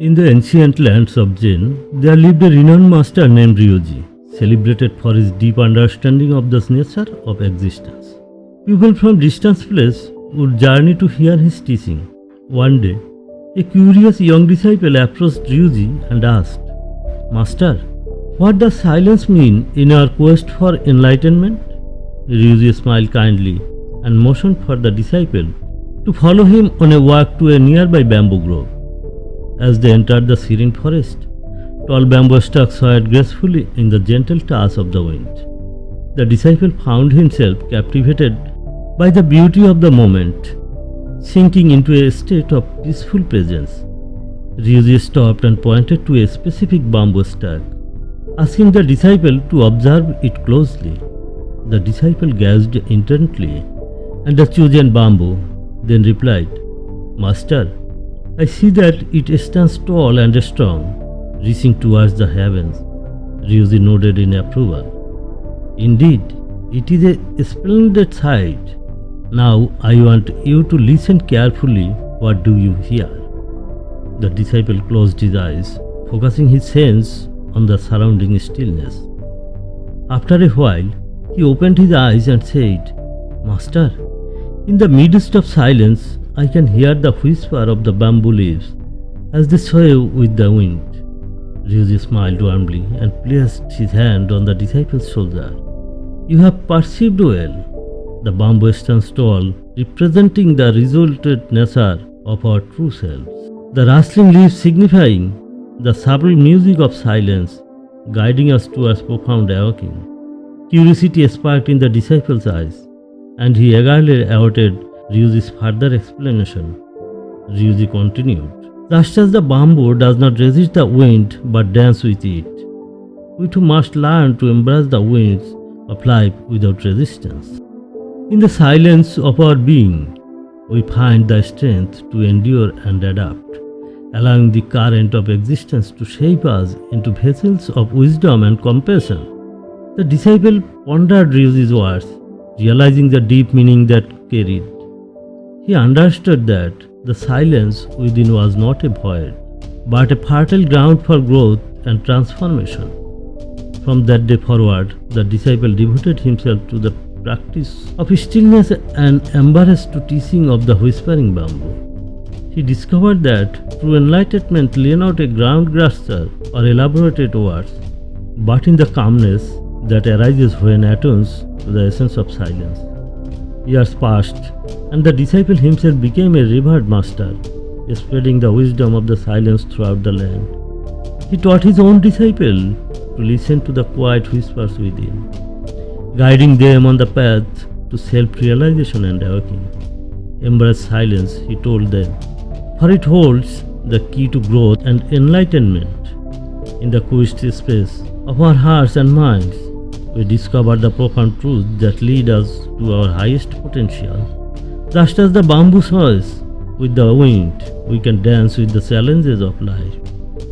In the ancient lands of Zen, there lived a renowned master named Ryuji, celebrated for his deep understanding of the nature of existence. People from distant places would journey to hear his teaching. One day, a curious young disciple approached Ryuji and asked, "Master, what does silence mean in our quest for enlightenment?" Ryuji smiled kindly and motioned for the disciple to follow him on a walk to a nearby bamboo grove. As they entered the serene forest, tall bamboo stalks swayed gracefully in the gentle touch of the wind. The disciple found himself captivated by the beauty of the moment, sinking into a state of peaceful presence. Ryuji stopped and pointed to a specific bamboo stalk, asking the disciple to observe it closely. The disciple gazed intently at the chosen bamboo, then replied, "Master, I see that it stands tall and strong, reaching towards the heavens." Ryuji nodded in approval. "Indeed, it is a splendid sight. Now I want you to listen carefully. What do you hear?" The disciple closed his eyes, focusing his sense on the surrounding stillness. After a while, he opened his eyes and said, "Master, in the midst of silence, I can hear the whisper of the bamboo leaves as they sway with the wind." Ryuji smiled warmly and placed his hand on the disciple's shoulder. "You have perceived well. The bamboo stands tall, representing the resultant nature of our true selves. The rustling leaves signifying the subtle music of silence, guiding us towards profound awakening." Curiosity sparked in the disciple's eyes, and he eagerly awaited Ryuji's further explanation. Ryuji continued, "Just as the bamboo does not resist the wind but dance with it, we too must learn to embrace the winds of life without resistance. In the silence of our being, we find the strength to endure and adapt, allowing the current of existence to shape us into vessels of wisdom and compassion." The disciple pondered Ryuji's words, realizing the deep meaning that carried. He understood that the silence within was not a void, but a fertile ground for growth and transformation. From that day forward, the disciple devoted himself to the practice of stillness and embraced the teaching of the whispering bamboo. He discovered that true enlightenment lay not a grand gesture or elaborated words, but in the calmness that arises when attunes to the essence of silence. Years passed, and the disciple himself became a revered master, spreading the wisdom of the silence throughout the land. He taught his own disciple to listen to the quiet whispers within, guiding them on the path to self-realization and awakening. Embrace silence, he told them, for it holds the key to growth and enlightenment. In the quiet space of our hearts and minds, we discover the profound truths that lead us to our highest potential. Just as the bamboo sways with the wind, we can dance with the challenges of life,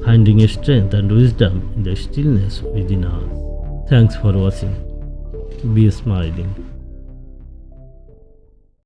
finding strength and wisdom in the stillness within us. Thanks for watching. Be smiling.